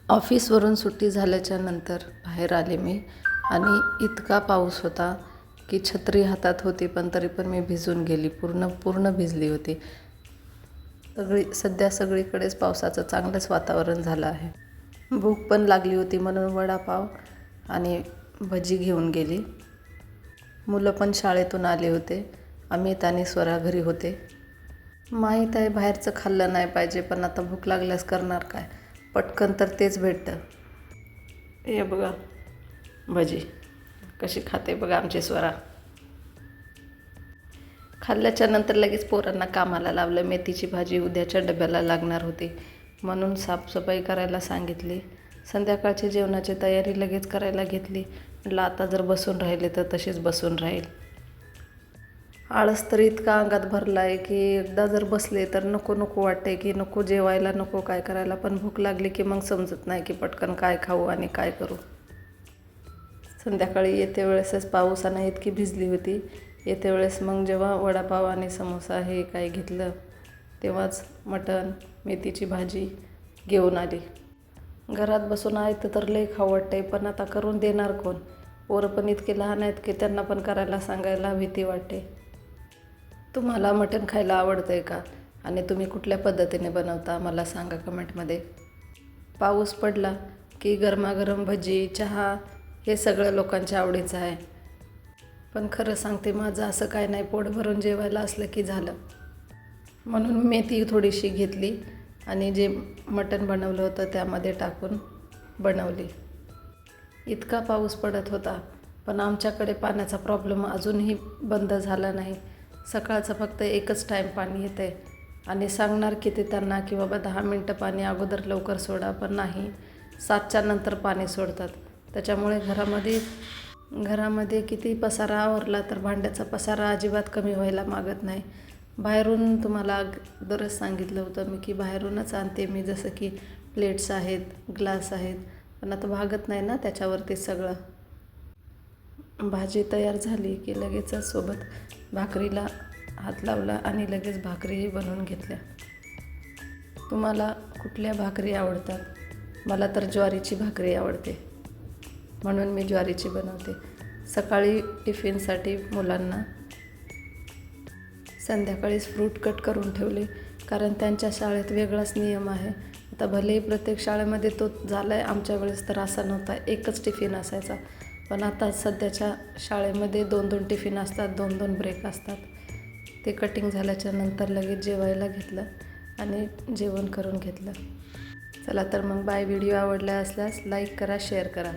ऑफिसवरून सुट्टी झाल्याच्या नंतर बाहेर आले मी आणि इतका पाऊस होता की छत्री हातात होती, पण तरी पण मी भिजून गेली, पूर्ण भिजली होती. सध्या सगळीकडेच पावसाचं चांगलंच वातावरण झालं आहे. भूक पण लागली होती म्हणून वडापाव आणि भजी घेऊन गेली. मुलं पण शाळेतून आले होते. अमित आणि स्वरा घरी होते. माहीत आहे बाहेरचं खाल्लं नाही पाहिजे, पण आता भूक लागल्यास करणार काय, पटकन तर तेच भेटतं. हे बघा भजी कशी खाते बघा आमची स्वरा. खाल्ल्याच्या नंतर लगेच पोरांना कामाला लावलं. मेथीची भाजी उद्याच्या डब्याला लागणार होती म्हणून साफसफाई करायला सांगितली. संध्याकाळची जेवणाची तयारी लगेच करायला घेतली. म्हटलं आता जर बसून राहिले तर तशीच बसून राहील. आळस तर इतका अंगात भरला आहे की एकदा जर बसले तर नको नको वाटते, की नको जेवायला, नको काय करायला. पण भूक लागली की मग समजत नाही की पटकन काय खाऊ आणि काय करू. संध्याकाळी येते वेळेसच पावसानं इतकी भिजली होती. येते वेळेस मग जेव्हा वडापाव आणि समोसा हे काय घेतलं तेव्हाच मटण, मेथीची भाजी घेऊन आली. घरात बसून आहे तर लई खाऊ वाटते, पण आता करून देणार कोण. पोरं पण इतके लहान आहेत की त्यांना पण करायला सांगायला भीती वाटते. तुम्हाला मटण खायला आवडतं आहे का आणि तुम्ही कुठल्या पद्धतीने बनवता मला सांगा कमेंटमध्ये. पाऊस पडला की गरमागरम भजी, चहा हे सगळं लोकांच्या आवडीचं आहे. पण खरं सांगते माझं असं काय नाही, पोट भरून जेवायला असलं की झालं. म्हणून मेथी थोडीशी घेतली आणि जे मटण बनवलं होतं त्यामध्ये टाकून बनवली. इतका पाऊस पडत होता, पण आमच्याकडे पाण्याचा प्रॉब्लेम अजूनही बंद झाला नाही. सकाळचं फक्त एकच टाईम पाणी येतं आहे आणि सांगणार किती त्यांना की बाबा 10 मिनटं पाणी अगोदर लवकर सोडा, पण नाही, 7च्या नंतर पाणी सोडतात. त्याच्यामुळे घरामध्ये किती पसारा आवरला तर भांड्याचा पसारा अजिबात कमी व्हायला मागत नाही. बाहेरून तुम्हाला अगोदरच सांगितलं होतं मी की बाहेरूनच आणते मी, जसं की प्लेट्स आहेत, ग्लास आहेत, पण आता भागत नाही ना त्याच्यावरती सगळं. भाजी तयार झाली की लगेचच सोबत भाकरीला हात लावला आणि लगेच भाकरीही बनवून घेतल्या. तुम्हाला कुठल्या भाकरी आवडतात? मला तर ज्वारीची भाकरी आवडते म्हणून मी ज्वारीची बनवते. सकाळी टिफिनसाठी मुलांना संध्याकाळीच फ्रूट कट करून ठेवले, कारण त्यांच्या शाळेत वेगळाच नियम आहे. आता भलेही प्रत्येक शाळेमध्ये तो झाला आहे, आमच्या वेळेस तर असा नव्हता, एकच टिफिन असायचा. पण आता सध्याच्या शाळेमध्ये 2-2 टिफिन असतात, 2-2 ब्रेक असतात. ते कटिंग झाल्याच्या नंतर लगेच जेवायला घेतलं आणि जेवण करून घेतलं. चला तर मग बाय. व्हिडिओ आवडला असल्यास लाईक करा, शेअर करा.